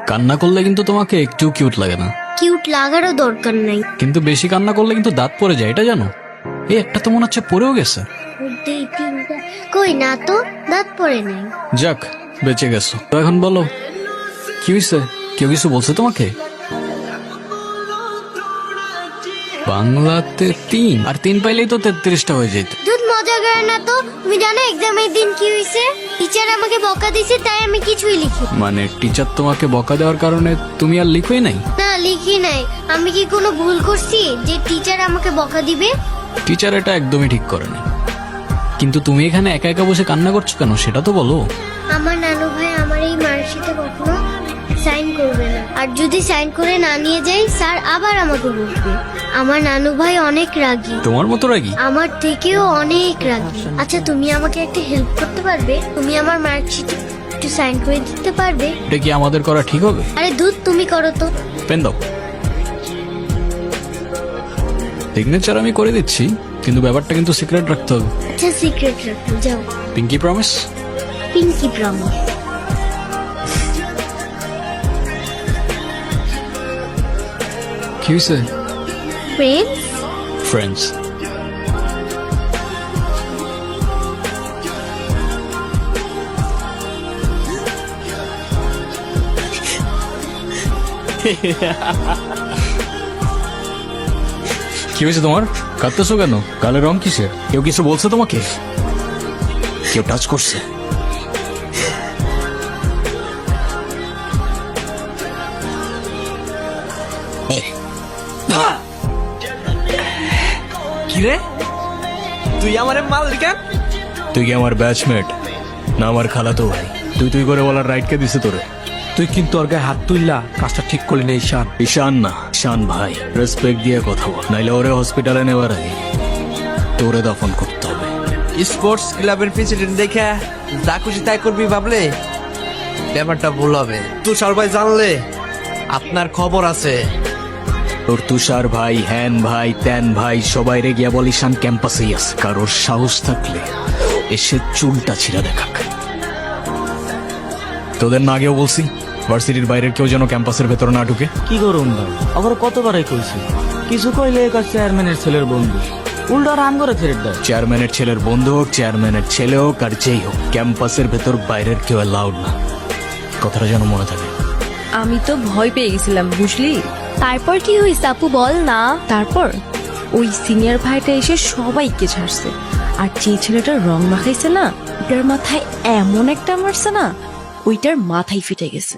কান্না করলে কিন্তু তোমাকে একটু কিউট লাগে না। কিউট লাগারও দরকার নাই। কিন্তু বেশি কান্না করলে কিন্তু দাঁত পড়ে যায়, এটা জানো? এই একটা তো মনে হচ্ছে পড়েও গেছে। কই না তো, দাঁত পড়ে নাই। যাক, বেঁচে গেছো। তো এখন বলো কি হয়েছে? কেউ কিছু বলছে তোমাকে? বাংলাতে 3 আর 3 পাইলেই তো 33টা হয়ে যেত। দুধ মজা করে না তো। তুমি জানো এক্সামের দিন কি হয়েছে? টিচার আমাকে বকা দিয়েছে, তাই আমি কিছুই লিখি। মানে টিচার তোমাকে বকা দেওয়ার কারণে তুমি আর লিখোই নাই? না, লিখি নাই। আমি কি কোনো ভুল করছি যে টিচার আমাকে বকা দিবে? টিচার এটা একদমই ঠিক করেনি। কিন্তু তুমি এখানে একা একা বসে কান্না করছো কেন সেটা তো বলো। আমার নানু ভাই আমার এই মার্কশিটে কখনো সাইন করবে না, আর যদি সাইন করে না নিয়ে যাই স্যার আবার আমাকে বলবে। আমার নানু ভাই অনেক রাগী। তোমার মতো রাগী? আমার থেকেও অনেক রাগী। আচ্ছা, তুমি আমাকে একটা হেল্প করতে পারবে? তুমি আমার মার্কশিটে একটু সাইন করে দিতে পারবে? এটা কি আমাদের করা ঠিক হবে? আরে দুধ, তুমি করো তো। পেন দাও। সিগনেচার আমি করে দিচ্ছি, কিন্তু ব্যাপারটা কিন্তু সিক্রেট রাখতে হবে। আচ্ছা, সিক্রেট রাখো, যাও। Pinky promise? Pinky promise. কি হয়েছে? ফ্রেন্ডস। ফ্রেন্ডস। কি হয়েছে তোমার? কাঁদতেছো কেন? গালের রং কিসের? কেউ কিছু বলছে তোমাকে? কেউ টাচ করছে? কিরে, তুই আমারে মাল কেন? তুই কি আমার ব্যাচমেট না আমার খালাতো ভাই? তুই করে বলার রাইট কে দিছে তোরে? তুই কিন্তু ওর গায়ে হাত তুললা, কাজটা ঠিক করলি না ঈশান। ঈশান না, ঈশান ভাই। রেসপেক্ট দিয়ে কথা বল, নাইলে ওরে হসপিটালে নেওয়ার আগে তোরে দফন করতে হবে। স্পোর্টস ক্লাবের প্রেসিডেন্ট দেখে যা খুশি তাই করবি ভাবলে ব্যাপারটা ভুল হবে। তুষার ভাই জানলে আপনার খবর আছে। তোর তুষার ভাই, হ্যান ভাই, ত্যান ভাই সবাই রে গিয়া বল ঈশান ক্যাম্পাসেই আছে। কারোর সাহস থাকলে এসে চুলটা ছিঁড়া দেখাক। তোদের না আগেও বলছি ভার্সিটির বাইরের কেউ যেন ক্যাম্পাসের ভেতর না ঢুকে। কি করুন ভাই, আবার কতবারই কইছি, কিছু কইলে এক চেয়ারম্যানের ছেলের বন্ধু, উল্টা রান করে ছেড়ে দেয়। চেয়ারম্যানের ছেলের বন্ধু হোক, চেয়ারম্যানের ছেলে হোক, আর যেই হোক, ক্যাম্পাসের ভেতর বাইরের কেউ অ্যালাউড না। কথাটা যেন মনে থাকে। আমি তো ভয় পেয়ে গেছিলাম, বুঝলি? তারপর কি হয়েছে আপু বল না। তারপর ওই সিনিয়র ভাইটা এসে সবাইকে ছাড়ছে, আর যে ছেলেটার রং মাখাইছে না, ওটার মাথায় এমন একটা মারছে না, ওইটার মাথায় ফিটে গেছে।